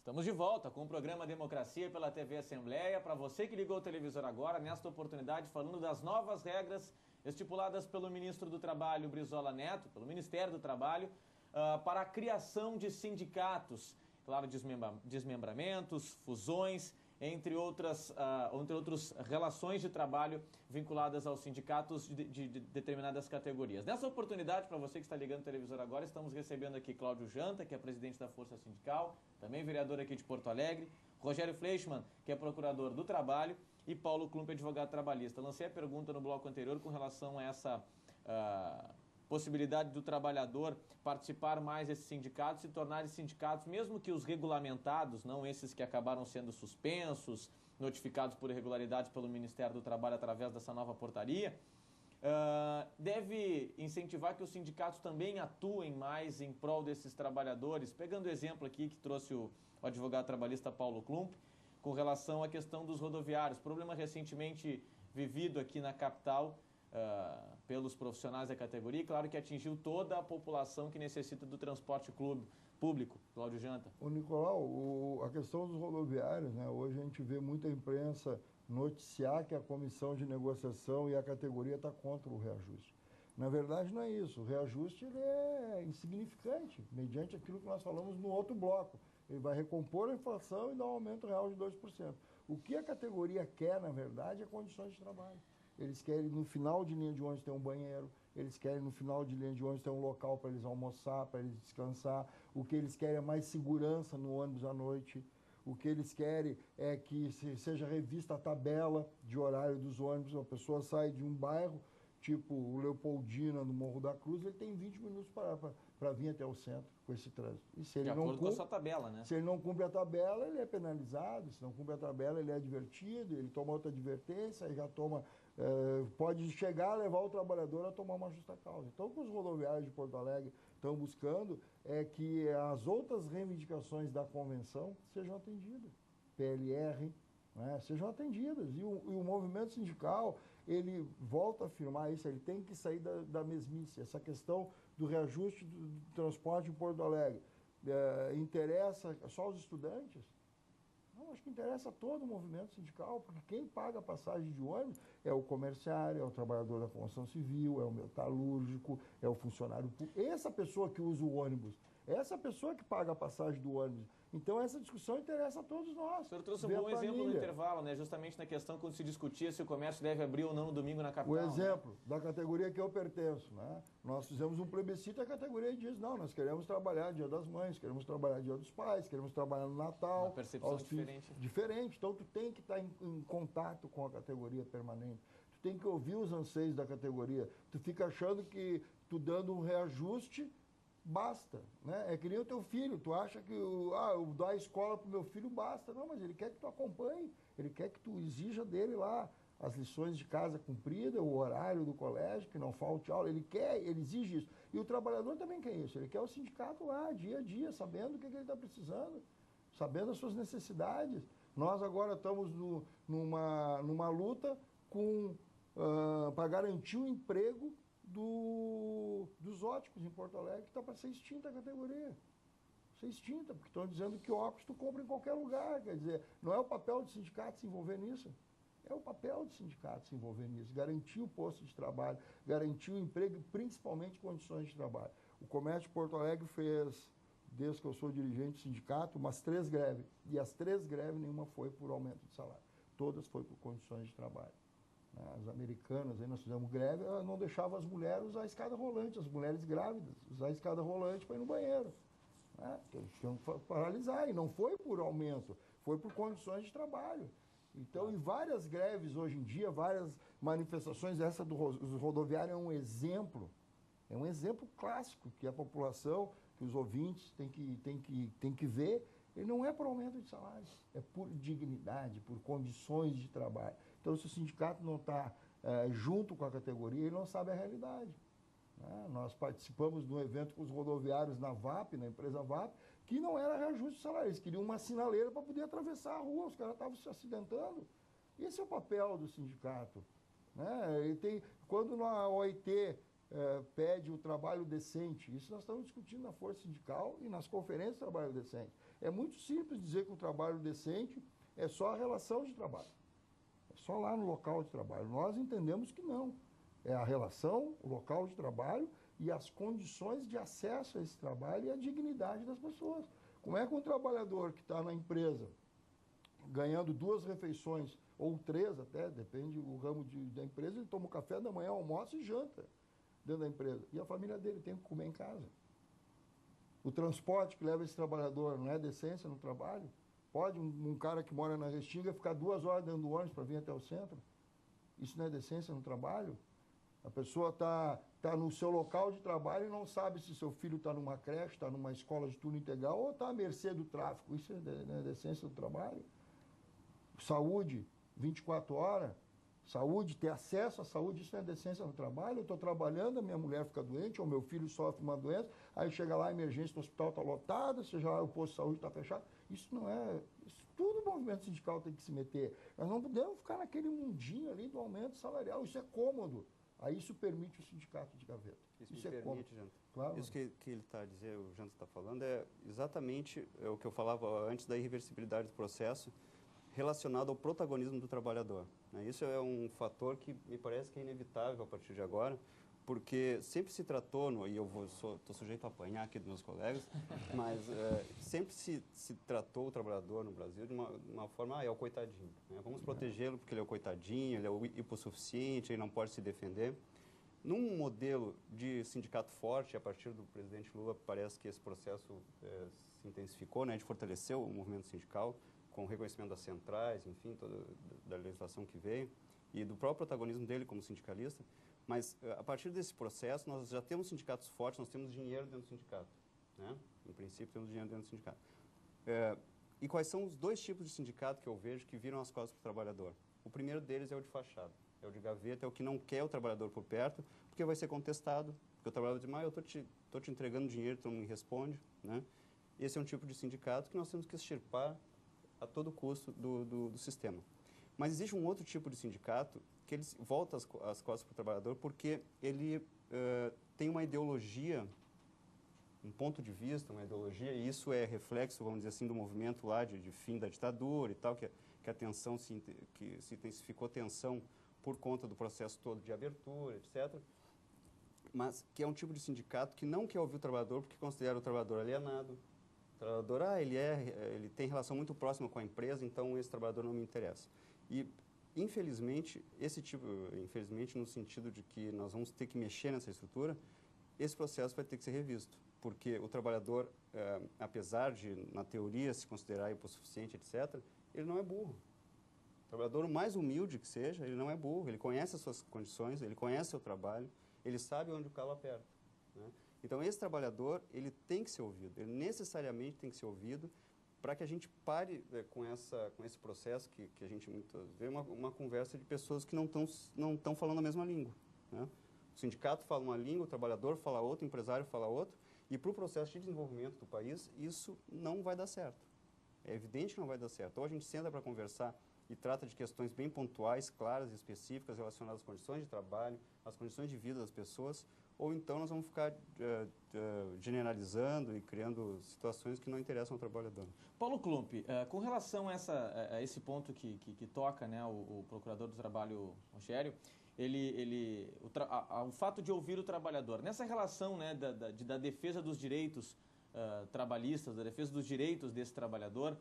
Estamos de volta com o programa Democracia pela TV Assembleia. Para você que ligou o televisor agora, nesta oportunidade, falando das novas regras estipuladas pelo ministro do Trabalho, Brizola Neto, pelo Ministério do Trabalho, para a criação de sindicatos. Claro, desmembramentos, fusões, entre outras relações de trabalho vinculadas aos sindicatos de determinadas categorias. Nessa oportunidade, para você que está ligando o televisor agora, estamos recebendo aqui Cláudio Janta, que é presidente da Força Sindical, também vereador aqui de Porto Alegre, Rogério Fleischmann, que é procurador do Trabalho, e Paulo Klump, advogado trabalhista. Lancei a pergunta no bloco anterior com relação a essa possibilidade do trabalhador participar mais desses sindicatos, se tornarem sindicatos, mesmo que os regulamentados, não esses que acabaram sendo suspensos, notificados por irregularidades pelo Ministério do Trabalho através dessa nova portaria, deve incentivar que os sindicatos também atuem mais em prol desses trabalhadores, pegando o exemplo aqui que trouxe o advogado trabalhista Paulo Klump, com relação à questão dos rodoviários, problema recentemente vivido aqui na capital, pelos profissionais da categoria, e claro que atingiu toda a população que necessita do transporte público. Cláudio Janta. Ô Nicolau, a questão dos rodoviários, né? Hoje a gente vê muita imprensa noticiar que a comissão de negociação e a categoria está contra o reajuste. Na verdade não é isso, o reajuste ele é insignificante, mediante aquilo que nós falamos no outro bloco. Ele vai recompor a inflação e dar um aumento real de 2%. O que a categoria quer, na verdade, é condições de trabalho. Eles querem, no final de linha de ônibus, ter um banheiro. Eles querem, no final de linha de ônibus, ter um local para eles almoçar, para eles descansar. O que eles querem é mais segurança no ônibus à noite. O que eles querem é que seja revista a tabela de horário dos ônibus. A pessoa sai de um bairro, tipo o Leopoldina, no Morro da Cruz, ele tem 20 minutos para vir até o centro com esse trânsito. E se ele de acordo com a sua tabela, né? Se ele não cumpre a tabela, ele é penalizado. Se não cumpre a tabela, ele é advertido, ele toma outra advertência, aí já toma... pode chegar a levar o trabalhador a tomar uma justa causa. Então, o que os rodoviários de Porto Alegre estão buscando é que as outras reivindicações da convenção sejam atendidas. PLR, né, sejam atendidas. E o movimento sindical, ele volta a afirmar isso, ele tem que sair da mesmice. Essa questão do reajuste do transporte em Porto Alegre interessa só aos estudantes? Não, acho que interessa todo o movimento sindical, porque quem paga a passagem de ônibus é o comerciário, é o trabalhador da construção civil, é o metalúrgico, é o funcionário público. Essa pessoa que usa o ônibus, essa pessoa que paga a passagem do ônibus. Então essa discussão interessa a todos nós. O senhor trouxe um bom exemplo no intervalo, né? Justamente na questão quando se discutia se o comércio deve abrir ou não no domingo na capital. O exemplo, né, da categoria que eu pertenço, né? Nós fizemos um plebiscito e a categoria diz, não, nós queremos trabalhar Dia das Mães, queremos trabalhar Dia dos Pais, queremos trabalhar no Natal. Uma percepção diferente. Diferente, então tu tem que estar em contato com a categoria permanente. Tu tem que ouvir os anseios da categoria. Tu fica achando que tu dando um reajuste basta, né? É que nem o teu filho, tu acha que eu dar a escola pro meu filho basta. Não, mas ele quer que tu acompanhe, ele quer que tu exija dele lá as lições de casa cumpridas, o horário do colégio, que não falte aula, ele exige isso. E o trabalhador também quer isso, ele quer o sindicato lá, dia a dia, sabendo o que ele está precisando, sabendo as suas necessidades. Nós agora estamos numa luta para garantir o emprego dos óticos em Porto Alegre, que está para ser extinta a categoria. Ser extinta, porque estão dizendo que óculos tu compra em qualquer lugar. Quer dizer, não é o papel do sindicato se envolver nisso. É o papel do sindicato se envolver nisso. Garantir o posto de trabalho, garantir o emprego e principalmente condições de trabalho. O comércio de Porto Alegre fez, desde que eu sou dirigente do sindicato, umas 3 greves. E as 3 greves, nenhuma foi por aumento de salário. Todas foram por condições de trabalho. As americanas, aí nós fizemos greve, ela não deixava as mulheres usar a escada rolante, as mulheres grávidas usar a escada rolante para ir no banheiro. Né? Eles tinham que paralisar, e não foi por aumento, foi por condições de trabalho. Então, em várias greves hoje em dia, várias manifestações, essa dos rodoviários é um exemplo clássico que a população, que os ouvintes têm que ver. Ele não é por aumento de salário, é por dignidade, por condições de trabalho. Então, se o sindicato não está junto com a categoria, ele não sabe a realidade. Né? Nós participamos de um evento com os rodoviários na VAP, na empresa VAP, que não era reajuste de salário, eles queriam uma sinaleira para poder atravessar a rua, os caras estavam se acidentando. Esse é o papel do sindicato. Né? Quando na OIT pede o trabalho decente. Isso nós estamos discutindo na Força Sindical e nas conferências de trabalho decente. É muito simples dizer que o trabalho decente é só a relação de trabalho. É só lá no local de trabalho. Nós entendemos que não. É a relação, o local de trabalho e as condições de acesso a esse trabalho e a dignidade das pessoas. Como é que um trabalhador que está na empresa ganhando 2 refeições, ou 3 até, depende do ramo da empresa, ele toma o café da manhã, almoça e janta dentro da empresa. E a família dele tem que comer em casa. O transporte que leva esse trabalhador não é decência no trabalho? Pode um cara que mora na Restinga ficar 2 horas dentro do ônibus para vir até o centro? Isso não é decência no trabalho? A pessoa está no seu local de trabalho e não sabe se seu filho está numa creche, está numa escola de turno integral ou está à mercê do tráfico. Isso não é decência do trabalho? Saúde, 24 horas. Saúde, ter acesso à saúde, isso não é decência no trabalho. Eu estou trabalhando, a minha mulher fica doente, ou meu filho sofre uma doença, aí chega lá, a emergência do hospital está lotada, seja lá o posto de saúde está fechado. Isso não é... Isso, tudo o movimento sindical tem que se meter. Nós não podemos ficar naquele mundinho ali do aumento salarial. Isso é cômodo. Aí isso permite o sindicato de gaveta. Isso me permite, Janta. Claro. Isso que ele está dizendo, o Janta está falando, é exatamente o que eu falava antes da irreversibilidade do processo, relacionado ao protagonismo do trabalhador. Isso é um fator que me parece que é inevitável a partir de agora, porque sempre se tratou, e eu estou sujeito a apanhar aqui dos meus colegas, mas sempre se tratou o trabalhador no Brasil de uma forma, é o coitadinho. Vamos protegê-lo porque ele é o coitadinho, ele é o hipossuficiente, ele não pode se defender. Num modelo de sindicato forte, a partir do presidente Lula, parece que esse processo se intensificou, de fortalecer o movimento sindical, com o reconhecimento das centrais, enfim, toda da legislação que veio, e do próprio protagonismo dele como sindicalista. Mas, a partir desse processo, nós já temos sindicatos fortes, nós temos dinheiro dentro do sindicato. Em princípio, temos dinheiro dentro do sindicato. E quais são os 2 tipos de sindicato que eu vejo que viram as costas para o trabalhador? O primeiro deles é o de fachada, é o de gaveta, é o que não quer o trabalhador por perto, porque vai ser contestado, porque o trabalhador diz, mas eu estou te entregando dinheiro, tu não me responde. Esse é um tipo de sindicato que nós temos que extirpar a todo custo do sistema. Mas existe um outro tipo de sindicato que ele volta as costas para o trabalhador porque ele tem uma ideologia, um ponto de vista, uma ideologia, e isso é reflexo, vamos dizer assim, do movimento lá de fim da ditadura e tal, que a tensão que se intensificou a tensão por conta do processo todo de abertura, etc. Mas que é um tipo de sindicato que não quer ouvir o trabalhador porque considera o trabalhador alienado. O trabalhador, ele tem relação muito próxima com a empresa, então esse trabalhador não me interessa. E, infelizmente, infelizmente no sentido de que nós vamos ter que mexer nessa estrutura, esse processo vai ter que ser revisto, porque o trabalhador, apesar de, na teoria, se considerar hipossuficiente, etc., ele não é burro. O trabalhador, o mais humilde que seja, ele não é burro, ele conhece as suas condições, ele conhece o seu trabalho, ele sabe onde o calo aperta. Então, esse trabalhador, ele tem que ser ouvido, ele necessariamente tem que ser ouvido para que a gente pare com esse processo que a gente muitas vezes vê uma conversa de pessoas que não estão falando a mesma língua. O sindicato fala uma língua, o trabalhador fala outra, o empresário fala outra, e para o processo de desenvolvimento do país, isso não vai dar certo. É evidente que não vai dar certo. Ou a gente senta para conversar e trata de questões bem pontuais, claras e específicas relacionadas às condições de trabalho, às condições de vida das pessoas, ou então nós vamos ficar generalizando e criando situações que não interessam ao trabalhador. Paulo Klump, com relação a esse ponto que toca o Procurador do Trabalho, Rogério, o fato de ouvir o trabalhador, nessa relação da defesa dos direitos trabalhistas, da defesa dos direitos desse trabalhador,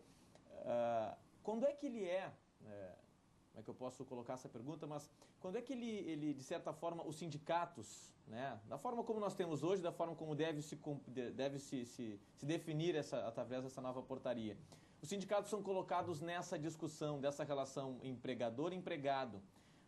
quando é que ele como é que eu posso colocar essa pergunta, mas quando é que ele de certa forma, os sindicatos, da forma como nós temos hoje, da forma como deve se definir através dessa nova portaria, os sindicatos são colocados nessa discussão, dessa relação empregador-empregado,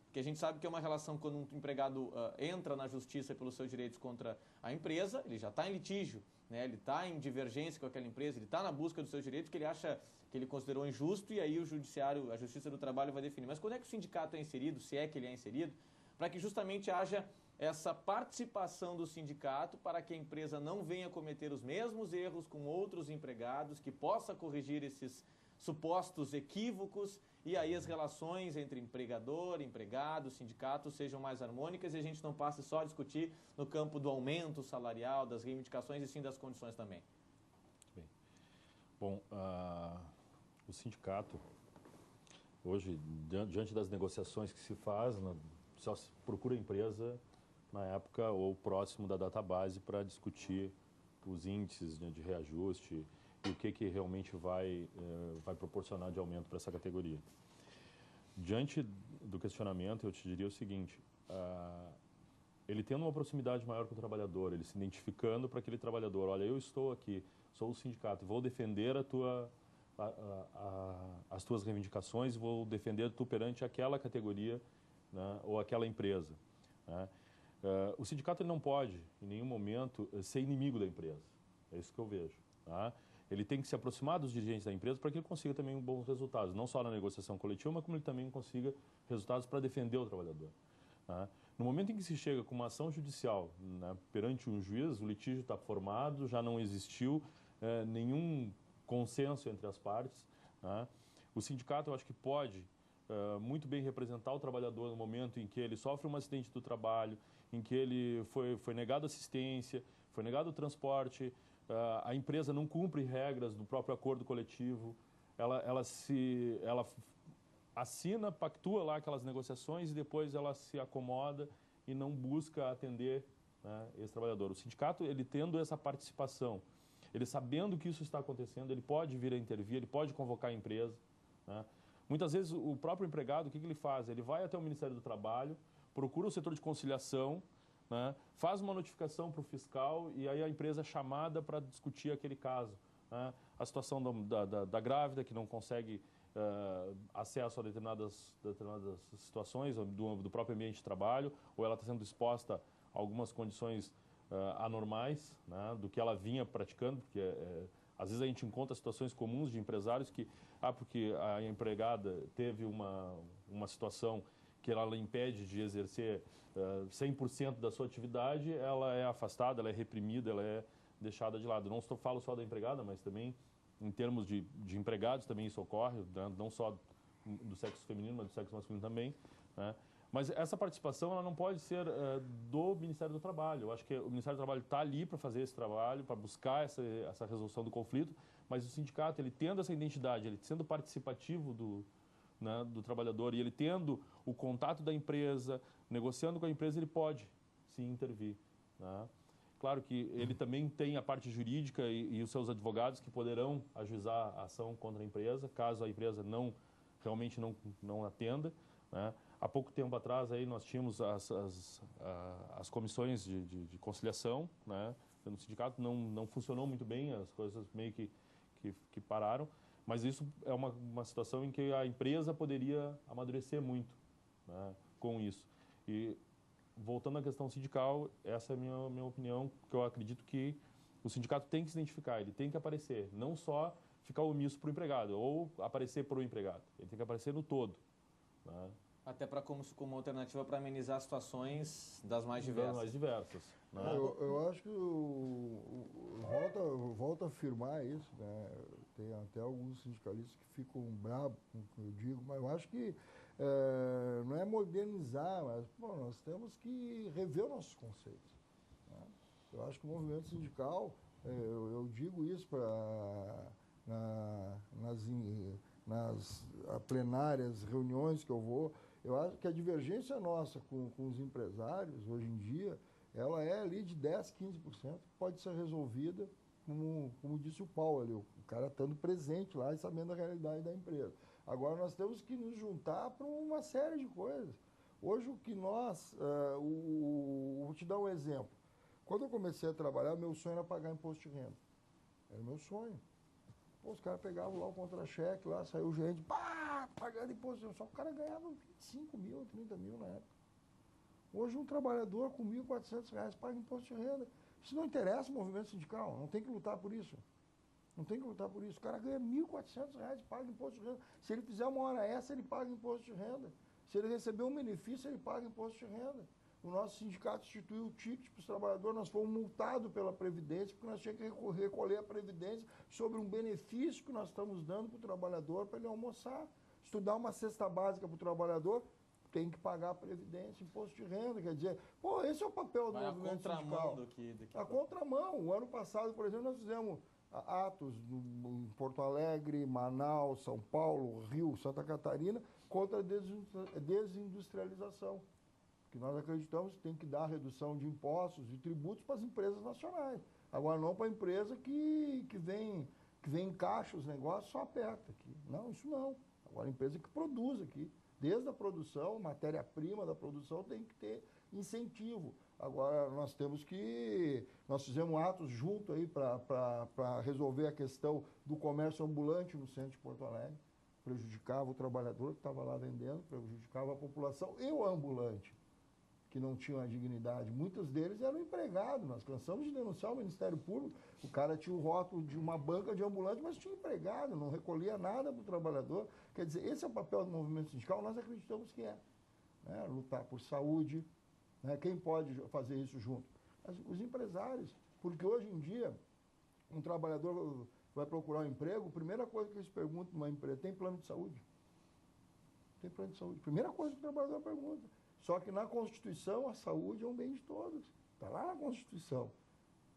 porque a gente sabe que é uma relação quando um empregado entra na justiça pelos seus direitos contra a empresa, ele já está em litígio, ele está em divergência com aquela empresa, ele está na busca dos seus direitos que ele acha que ele considerou injusto e aí o judiciário, a Justiça do Trabalho vai definir. Mas quando é que o sindicato é inserido, se é que ele é inserido, para que justamente haja essa participação do sindicato para que a empresa não venha cometer os mesmos erros com outros empregados, que possa corrigir esses supostos equívocos e aí as relações entre empregador, empregado, sindicato sejam mais harmônicas e a gente não passe só a discutir no campo do aumento salarial, das reivindicações e sim das condições também. Bem. Bom, o sindicato, hoje, diante das negociações que se faz, só se procura a empresa na época ou próximo da database para discutir os índices de reajuste e o que realmente vai proporcionar de aumento para essa categoria. Diante do questionamento, eu te diria o seguinte, ele tendo uma proximidade maior com o trabalhador, ele se identificando para aquele trabalhador, olha, eu estou aqui, sou o sindicato, vou defender as tuas reivindicações, vou defender tu perante aquela categoria, né, ou aquela empresa, né? O sindicato ele não pode, em nenhum momento, ser inimigo da empresa. É isso que eu vejo. Tá? Ele tem que se aproximar dos dirigentes da empresa para que ele consiga também bons resultados, não só na negociação coletiva, mas como ele também consiga resultados para defender o trabalhador. Tá? No momento em que se chega com uma ação judicial, né, perante um juiz, o litígio está formado, já não existiu nenhum consenso entre as partes. Tá? O sindicato, eu acho que pode muito bem representar o trabalhador no momento em que ele sofre um acidente do trabalho, em que ele foi negado assistência, foi negado o transporte, a empresa não cumpre regras do próprio acordo coletivo, ela assina, pactua lá aquelas negociações e depois ela se acomoda e não busca atender, né, esse trabalhador. O sindicato, ele tendo essa participação, ele sabendo que isso está acontecendo, ele pode vir a intervir, ele pode convocar a empresa, né? Muitas vezes o próprio empregado, o que ele faz? Ele vai até o Ministério do Trabalho, procura o setor de conciliação, né, faz uma notificação para o fiscal e aí a empresa é chamada para discutir aquele caso. Né? A situação da grávida que não consegue acesso a determinadas situações do próprio ambiente de trabalho, ou ela está sendo exposta a algumas condições anormais, né, do que ela vinha praticando, porque às vezes a gente encontra situações comuns de empresários que, porque a empregada teve uma situação que ela impede de exercer 100% da sua atividade, ela é afastada, ela é reprimida, ela é deixada de lado. Não falo só da empregada, mas também em termos de empregados também isso ocorre, né? Não só do sexo feminino, mas do sexo masculino também, né? Mas essa participação ela não pode ser do Ministério do Trabalho. Eu acho que o Ministério do Trabalho está ali para fazer esse trabalho, para buscar essa resolução do conflito, mas o sindicato, ele tendo essa identidade, ele sendo participativo do trabalhador e ele tendo o contato da empresa, negociando com a empresa, ele pode sim intervir, né? Claro que ele também tem a parte jurídica e os seus advogados que poderão ajuizar a ação contra a empresa, caso a empresa realmente não atenda, né? Há pouco tempo atrás aí nós tínhamos as comissões de conciliação, né? No sindicato não funcionou muito bem, as coisas meio que pararam, mas isso é uma situação em que a empresa poderia amadurecer muito, né, com isso. E voltando à questão sindical, essa é a minha opinião, que eu acredito que o sindicato tem que se identificar, ele tem que aparecer, não só ficar omisso para o empregado ou aparecer para o empregado, ele tem que aparecer no todo, né? Até como alternativa para amenizar situações das mais diversas. Né? Eu acho que volta a afirmar isso, né? Tem até alguns sindicalistas que ficam bravos com o que eu digo, mas eu acho que não é modernizar, mas nós temos que rever os nossos conceitos, né? Eu acho que o movimento sindical, eu digo isso nas plenárias, reuniões que eu vou, eu acho que a divergência nossa com os empresários, hoje em dia, ela é ali de 10%, 15%, pode ser resolvida, como disse o Paulo ali, o cara estando presente lá e sabendo a realidade da empresa. Agora, nós temos que nos juntar para uma série de coisas. Hoje, o que vou te dar um exemplo. Quando eu comecei a trabalhar, meu sonho era pagar imposto de renda. Era o meu sonho. Pô, os caras pegavam lá o contra-cheque, lá saiu o gerente, pagando imposto. Só que o cara ganhava 25 mil, 30 mil na época. Hoje um trabalhador com R$ 1.400 paga imposto de renda. Isso não interessa o movimento sindical, não tem que lutar por isso. Não tem que lutar por isso. O cara ganha R$ 1.400, paga imposto de renda. Se ele fizer uma hora extra, ele paga imposto de renda. Se ele receber um benefício, ele paga imposto de renda. o nosso sindicato instituiu o ticket para os trabalhadores, nós fomos multados pela Previdência, porque nós tínhamos que recolher a Previdência sobre um benefício que nós estamos dando para o trabalhador para ele almoçar. Estudar uma cesta básica para o trabalhador, tem que pagar a Previdência, imposto de renda, quer dizer, pô, esse é o papel do movimento sindical. A contramão. O ano passado, por exemplo, nós fizemos atos em Porto Alegre, Manaus, São Paulo, Rio, Santa Catarina, contra a desindustrialização. Que nós acreditamos que tem que dar redução de impostos e tributos para as empresas nacionais. Agora não para a empresa que vem encaixa os negócios, só aperta aqui. Não, isso não. Agora a empresa que produz aqui. Desde a produção, matéria-prima da produção tem que ter incentivo. Agora nós fizemos atos junto aí para resolver a questão do comércio ambulante no centro de Porto Alegre. Prejudicava o trabalhador que estava lá vendendo, prejudicava a população e o ambulante, que não tinham a dignidade. Muitos deles eram empregados. Nós cansamos de denunciar o Ministério Público. O cara tinha o rótulo de uma banca de ambulante, mas tinha empregado, não recolhia nada para o trabalhador. Quer dizer, esse é o papel do movimento sindical, nós acreditamos que é. Né? Lutar por saúde. Né? Quem pode fazer isso junto? Os empresários. Porque hoje em dia, um trabalhador vai procurar um emprego, a primeira coisa que eles perguntam numa empresa, tem plano de saúde? Tem plano de saúde. Primeira coisa que o trabalhador pergunta. Só que na Constituição a saúde é um bem de todos. Está lá na Constituição.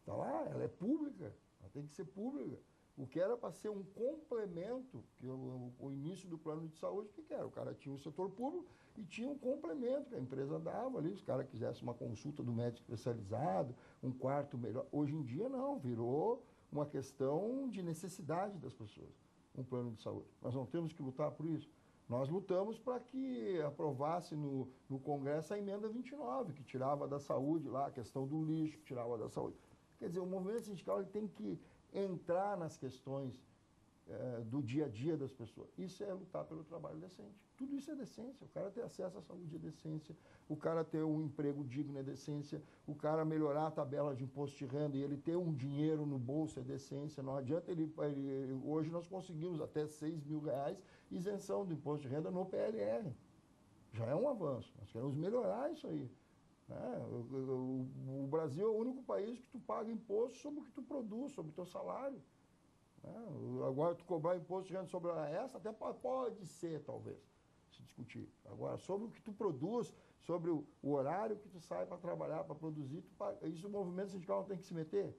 Está lá, ela é pública, ela tem que ser pública. O que era para ser um complemento, que o início do plano de saúde, o que era? O cara tinha o setor público e tinha um complemento que a empresa dava ali, se o cara quisesse uma consulta do médico especializado, um quarto melhor. Hoje em dia não, virou uma questão de necessidade das pessoas, um plano de saúde. Nós não temos que lutar por isso. Nós lutamos para que aprovasse no Congresso a emenda 29, que tirava da saúde lá a questão do lixo, que tirava da saúde. Quer dizer, o movimento sindical ele tem que entrar nas questões do dia a dia das pessoas. Isso é lutar pelo trabalho decente. Tudo isso é decência. O cara ter acesso à saúde é decência, o cara ter um emprego digno é decência, o cara melhorar a tabela de imposto de renda e ele ter um dinheiro no bolso é decência. Não adianta hoje nós conseguimos até R$6.000 isenção do imposto de renda no PLR. Já é um avanço. Nós queremos melhorar isso aí. Né? O Brasil é o único país que tu paga imposto sobre o que tu produz, sobre o teu salário. Agora, tu cobrar imposto de renda sobre essa, até pode ser, talvez, se discutir. Agora, sobre o que tu produz, sobre o horário que tu sai para trabalhar, para produzir, isso o movimento sindical não tem que se meter.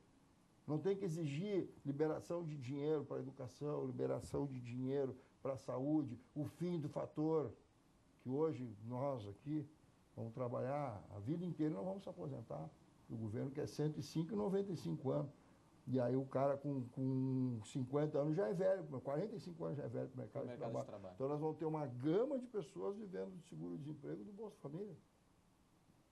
Não tem que exigir liberação de dinheiro para a educação, liberação de dinheiro para a saúde, o fim do fator, que hoje nós aqui vamos trabalhar a vida inteira e não vamos se aposentar. O governo quer 105 e 95 anos. E aí o cara com 50 anos já é velho, 45 anos já é velho para o mercado de trabalho. Então nós vamos ter uma gama de pessoas vivendo do seguro-desemprego do Bolsa Família.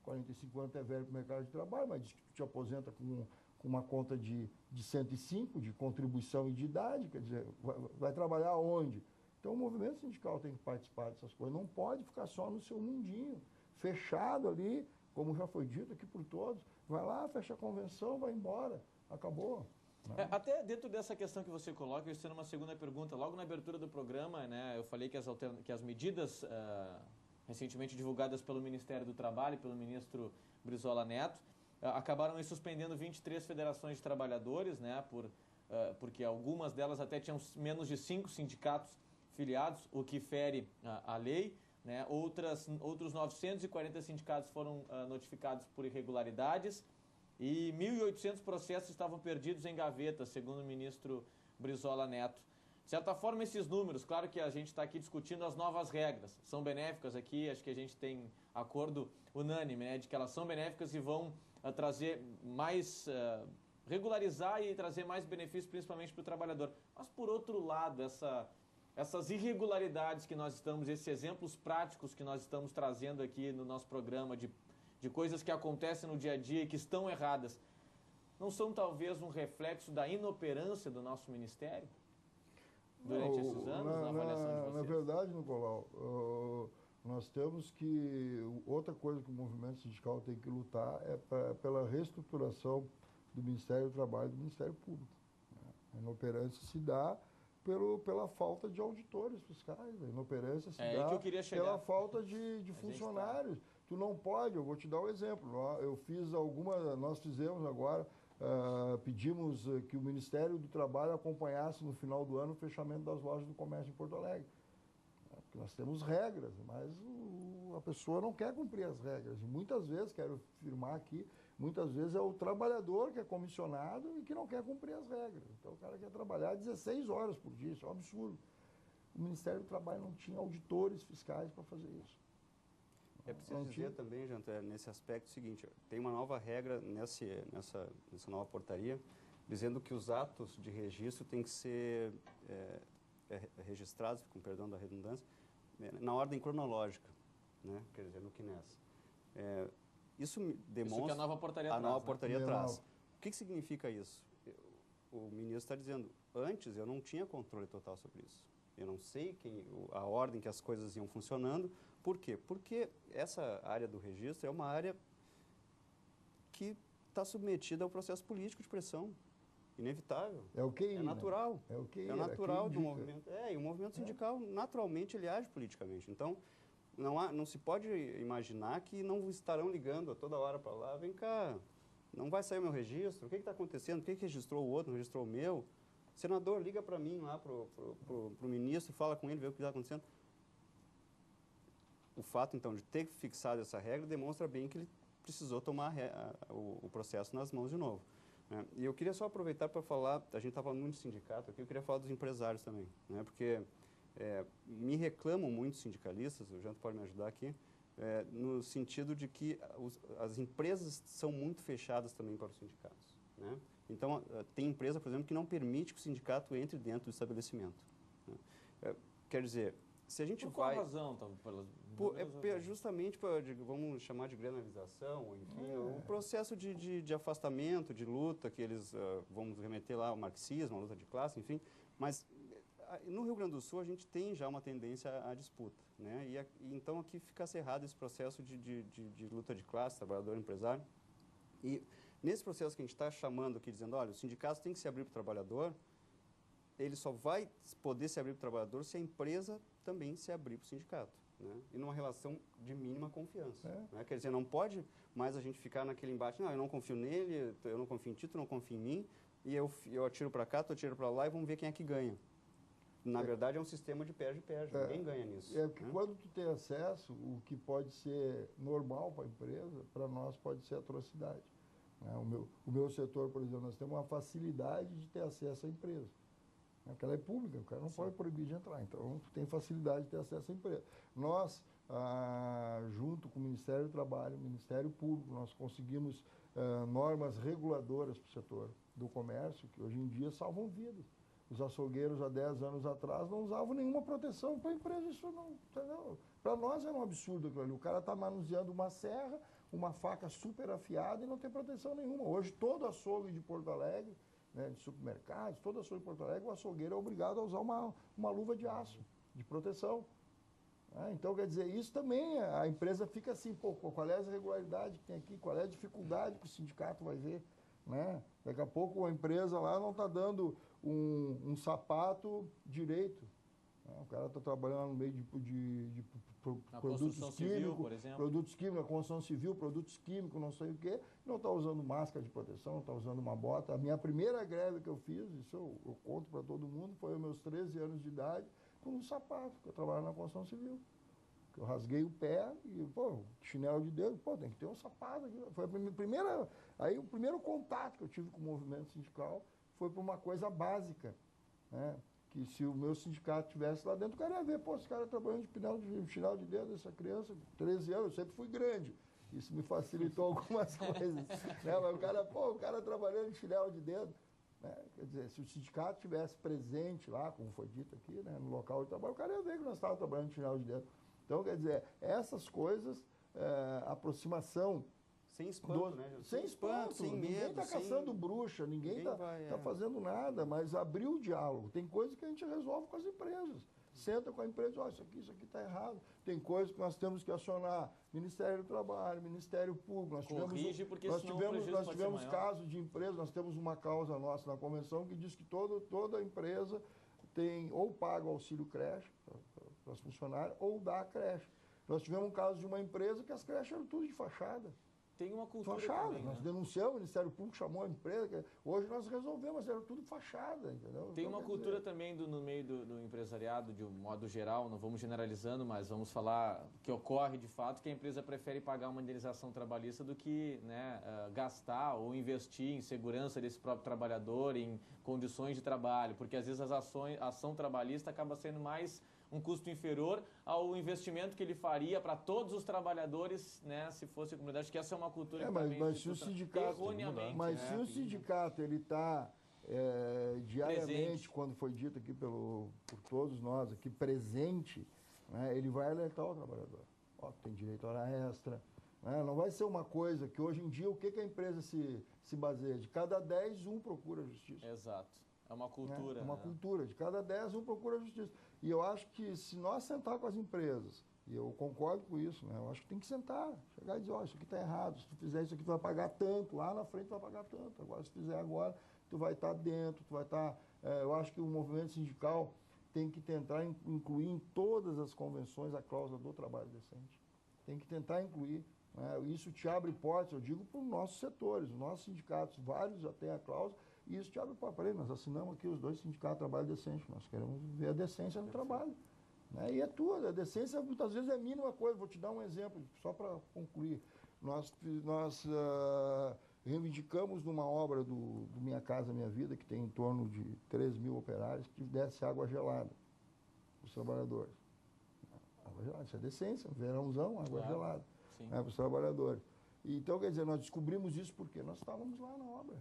45 anos é velho para o mercado de trabalho, mas diz que tu te aposenta com uma conta de 105, de contribuição e de idade, quer dizer, vai trabalhar onde? Então o movimento sindical tem que participar dessas coisas, não pode ficar só no seu mundinho, fechado ali, como já foi dito aqui por todos, vai lá, fecha a convenção, vai embora. Acabou. Até dentro dessa questão que você coloca, eu estou numa segunda pergunta. Logo na abertura do programa, né, eu falei que as medidas recentemente divulgadas pelo Ministério do Trabalho, pelo ministro Brizola Neto, acabaram suspendendo 23 federações de trabalhadores, né, porque algumas delas até tinham menos de 5 sindicatos filiados, o que fere a lei. Né, outros 940 sindicatos foram notificados por irregularidades. E 1.800 processos estavam perdidos em gaveta, segundo o ministro Brizola Neto. De certa forma, esses números, claro que a gente está aqui discutindo as novas regras, são benéficas aqui, acho que a gente tem acordo unânime, né, de que elas são benéficas e vão trazer mais, regularizar e trazer mais benefícios, principalmente para o trabalhador. Mas, por outro lado, essas irregularidades que nós estamos, esses exemplos práticos que nós estamos trazendo aqui no nosso programa de coisas que acontecem no dia a dia e que estão erradas, não são talvez um reflexo da inoperância do nosso ministério? Durante esses anos, na avaliação de vocês? Na verdade, Nicolau, nós temos que... Outra coisa que o movimento sindical tem que lutar é pela reestruturação do Ministério do Trabalho e do Ministério Público. A inoperância se dá pela falta de auditores fiscais, a inoperância se dá pela falta de funcionários. Tu não pode, eu vou te dar um exemplo. Nós fizemos agora, pedimos que o Ministério do Trabalho acompanhasse no final do ano o fechamento das lojas do comércio em Porto Alegre. Porque nós temos regras, mas a pessoa não quer cumprir as regras. E muitas vezes, quero afirmar aqui, muitas vezes é o trabalhador que é comissionado e que não quer cumprir as regras. Então o cara quer trabalhar 16 horas por dia, isso é um absurdo. O Ministério do Trabalho não tinha auditores fiscais para fazer isso. É preciso dizer também, Janta, nesse aspecto o seguinte, tem uma nova regra nessa nova portaria, dizendo que os atos de registro têm que ser registrados, com perdão da redundância, na ordem cronológica, né? Quer dizer, no CNES. Isso demonstra... Isso que a nova portaria traz. A nova portaria né? traz. O que significa isso? O ministro está dizendo, antes eu não tinha controle total sobre isso. Eu não sei a ordem que as coisas iam funcionando. Por quê? Porque essa área do registro é uma área que está submetida ao processo político de pressão. Inevitável. É o QI, é natural. Né? É o QI. É natural do movimento. E o movimento sindical, naturalmente, ele age politicamente. Então, não se pode imaginar que não estarão ligando a toda hora para lá. Vem cá, não vai sair o meu registro? O que está acontecendo? Por que registrou o outro, não registrou o meu? Senador, liga para mim lá, pro ministro, fala com ele, vê o que está acontecendo. O fato, então, de ter fixado essa regra demonstra bem que ele precisou tomar o processo nas mãos de novo. Né? E eu queria só aproveitar para falar, a gente estava muito de sindicato aqui, eu queria falar dos empresários também, né? Porque me reclamam muitos sindicalistas, o Janto pode me ajudar aqui, no sentido de que as empresas são muito fechadas também para os sindicatos, né? Então, tem empresa, por exemplo, que não permite que o sindicato entre dentro do estabelecimento, né? Quer dizer, se a gente Por qual razão? Justamente, vamos chamar de granalização, enfim, um processo de afastamento, de luta, que eles, vamos remeter lá ao marxismo, a luta de classe, enfim, mas no Rio Grande do Sul a gente tem já uma tendência à disputa, né? E então aqui fica cerrado esse processo de luta de classe, trabalhador, empresário, e nesse processo que a gente está chamando aqui, dizendo, olha, o sindicato tem que se abrir para o trabalhador, ele só vai poder se abrir para o trabalhador se a empresa também se abrir para o sindicato, né? E numa relação de mínima confiança. Né? Quer dizer, não pode mais a gente ficar naquele embate, não, eu não confio nele, eu não confio em ti, tu não confia em mim, e eu atiro para cá, tu atira para lá e vamos ver quem é que ganha. Na verdade, é um sistema de perde-perde, ninguém ganha nisso. Porque quando tu tem acesso, o que pode ser normal para a empresa, para nós pode ser atrocidade. Né? O meu setor, por exemplo, nós temos uma facilidade de ter acesso à empresa. Porque ela é pública, o cara não pode proibir de entrar, então tem facilidade de ter acesso à empresa. Nós, junto com o Ministério do Trabalho, o Ministério Público, nós conseguimos normas reguladoras para o setor do comércio, que hoje em dia salvam vidas. Os açougueiros, há 10 anos atrás, não usavam nenhuma proteção para a empresa, isso não, entendeu? Para nós era um absurdo aquilo ali. O cara está manuseando uma serra, uma faca super afiada e não tem proteção nenhuma. Hoje, todo açougue de Porto Alegre, né, de supermercados, todo açougue de Porto Alegre, o açougueiro é obrigado a usar uma luva de aço, de proteção. Então, quer dizer, isso também, a empresa fica assim, pô, qual é a irregularidade que tem aqui, qual é a dificuldade que o sindicato vai ver, né? Daqui a pouco a empresa lá não está dando um sapato direito. O cara está trabalhando no meio de produtos químicos, civil, por exemplo. Produtos químicos, na construção civil, produtos químicos, não sei o quê, não está usando máscara de proteção, não está usando uma bota. A minha primeira greve que eu fiz, isso eu conto para todo mundo, foi aos meus 13 anos de idade, com um sapato, que eu trabalhava na construção civil. Que eu rasguei o pé e, pô, chinelo de dedo, pô, tem que ter um sapato aqui. Foi aí o primeiro contato que eu tive com o movimento sindical foi por uma coisa básica, né? Que se o meu sindicato estivesse lá dentro, o cara ia ver, pô, esse cara trabalhando de chinelo de dedo, essa criança, 13 anos, eu sempre fui grande. Isso me facilitou algumas coisas. Né? Mas o cara trabalhando de chinelo de dedo. Né? Quer dizer, se o sindicato estivesse presente lá, como foi dito aqui, né, no local de trabalho, o cara ia ver que nós estávamos trabalhando de chinelo de dedo. Então, quer dizer, essas coisas, aproximação... Sem espanto, né? Sem espanto, sem medo. Ninguém está caçando bruxa, ninguém está fazendo nada, mas abrir o diálogo. Tem coisas que a gente resolve com as empresas. Senta com a empresa, ó, isso aqui está errado. Tem coisas que nós temos que acionar Ministério do Trabalho, Ministério Público. Nós tivemos casos de empresa, nós temos uma causa nossa na convenção que diz que toda empresa tem ou paga o auxílio creche para os funcionários ou dá a creche. Nós tivemos um caso de uma empresa que as creches eram tudo de fachada. Tem uma cultura Fachada. também, Nós né? denunciamos, o Ministério Público chamou a empresa. Hoje nós resolvemos, mas era tudo fachada, entendeu? Tem Então, uma quer cultura dizer, também no meio do empresariado, de um modo geral, não vamos generalizando, mas vamos falar que ocorre de fato que a empresa prefere pagar uma indenização trabalhista do que, né, gastar ou investir em segurança desse próprio trabalhador, em condições de trabalho, porque às vezes a ação trabalhista acaba sendo mais um custo inferior ao investimento que ele faria para todos os trabalhadores, né, se fosse a comunidade, que essa é uma cultura que também mas se o sindicato, erroneamente, mas né, se o sindicato ele está diariamente, Presente. quando foi dito aqui por todos nós aqui, presente, né, ele vai alertar o trabalhador. Ó, tem direito a hora extra. Né? Não vai ser uma coisa que hoje em dia, o que a empresa se baseia? De cada 10, um procura a justiça. Exato. É uma cultura. Né? É uma né? cultura. De cada 10, um procura a justiça. E eu acho que se nós sentar com as empresas, e eu concordo com isso, né? Eu acho que tem que sentar, chegar e dizer, ó, isso aqui está errado, se tu fizer isso aqui tu vai pagar tanto, lá na frente tu vai pagar tanto, agora se fizer agora, tu vai estar dentro, tu vai estar... eu acho que o movimento sindical tem que tentar incluir em todas as convenções a cláusula do trabalho decente. Tem que tentar incluir. Né? Isso te abre portas, eu digo, para os nossos setores, os nossos sindicatos, vários já têm a cláusula, e isso te abre portas. Peraí, nós assinamos aqui os 2 sindicatos de trabalho decente, nós queremos ver a decência no trabalho. Né? E é tudo, a decência muitas vezes é a mínima coisa. Vou te dar um exemplo, só para concluir. Nós reivindicamos numa obra do Minha Casa Minha Vida, que tem em torno de 3.000 operários, que desse água gelada para os trabalhadores. Água gelada, isso é decência, verãozão, água Claro, gelada, sim. né, para os trabalhadores. Então, quer dizer, nós descobrimos isso porque nós estávamos lá na obra.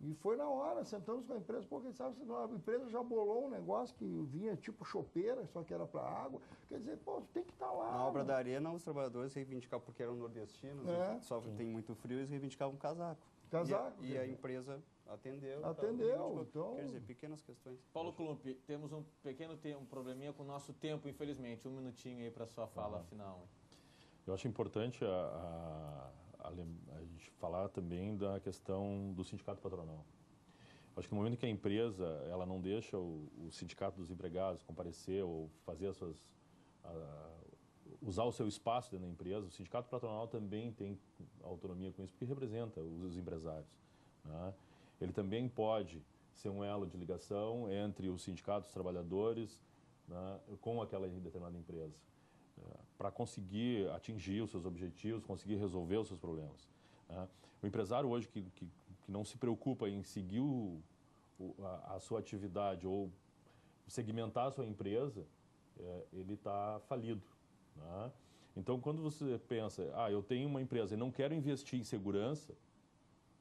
E foi na hora, sentamos com a empresa, pô, quem sabe, a empresa já bolou um negócio que vinha tipo chopeira, só que era para água. Quer dizer, pô, tem que estar lá. Na obra da arena, os trabalhadores reivindicavam, porque eram nordestinos, É. só tem muito frio, eles reivindicavam casaco. Casaco, E a empresa atendeu. Atendeu, então... Quer dizer, pequenas questões. Paulo Klump, temos um pequeno um probleminha com o nosso tempo, infelizmente. Um minutinho aí para sua fala final. Eu acho importante a gente falar também da questão do sindicato patronal. Acho que no momento que a empresa ela não deixa o sindicato dos empregados comparecer ou fazer as suas usar o seu espaço dentro da empresa, o sindicato patronal também tem autonomia com isso, porque representa os empresários. Né? Ele também pode ser um elo de ligação entre os sindicatos dos trabalhadores, né, com aquela determinada empresa, para conseguir atingir os seus objetivos, conseguir resolver os seus problemas. Né? O empresário hoje que não se preocupa em seguir a sua atividade ou segmentar a sua empresa, ele está falido. Né? Então, quando você pensa, eu tenho uma empresa e não quero investir em segurança,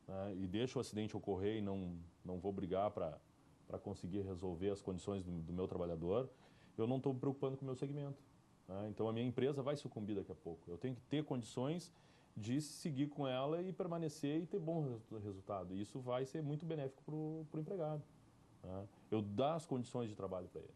né, e deixo o acidente ocorrer e não vou brigar para conseguir resolver as condições do meu trabalhador, eu não estou me preocupando com o meu segmento. Né? Então, a minha empresa vai sucumbir daqui a pouco. Eu tenho que ter condições de seguir com ela e permanecer e ter bom resultado. E isso vai ser muito benéfico para o empregado. Né? Eu dar as condições de trabalho para ele.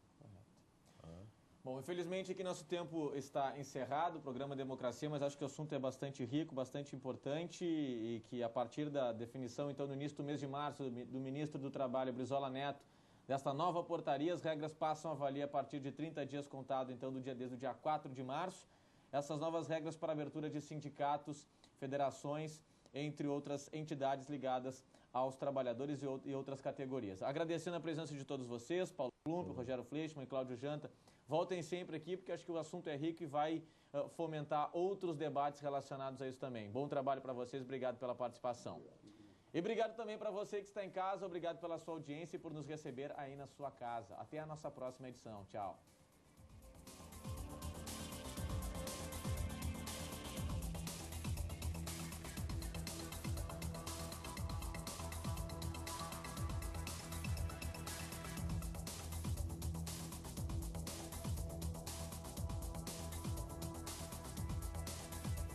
Bom, infelizmente aqui nosso tempo está encerrado, o programa Democracia, mas acho que o assunto é bastante rico, bastante importante e que a partir da definição, então, no início do mês de março, do ministro do Trabalho, Brizola Neto, desta nova portaria, as regras passam a valer a partir de 30 dias contado, então, desde o dia 4 de março. Essas novas regras para abertura de sindicatos, federações, entre outras entidades ligadas aos trabalhadores e outras categorias. Agradecendo a presença de todos vocês, Paulo Klump, Rogério Fleischmann e Cláudio Janta. Voltem sempre aqui, porque acho que o assunto é rico e vai fomentar outros debates relacionados a isso também. Bom trabalho para vocês, obrigado pela participação. E obrigado também para você que está em casa, obrigado pela sua audiência e por nos receber aí na sua casa. Até a nossa próxima edição. Tchau.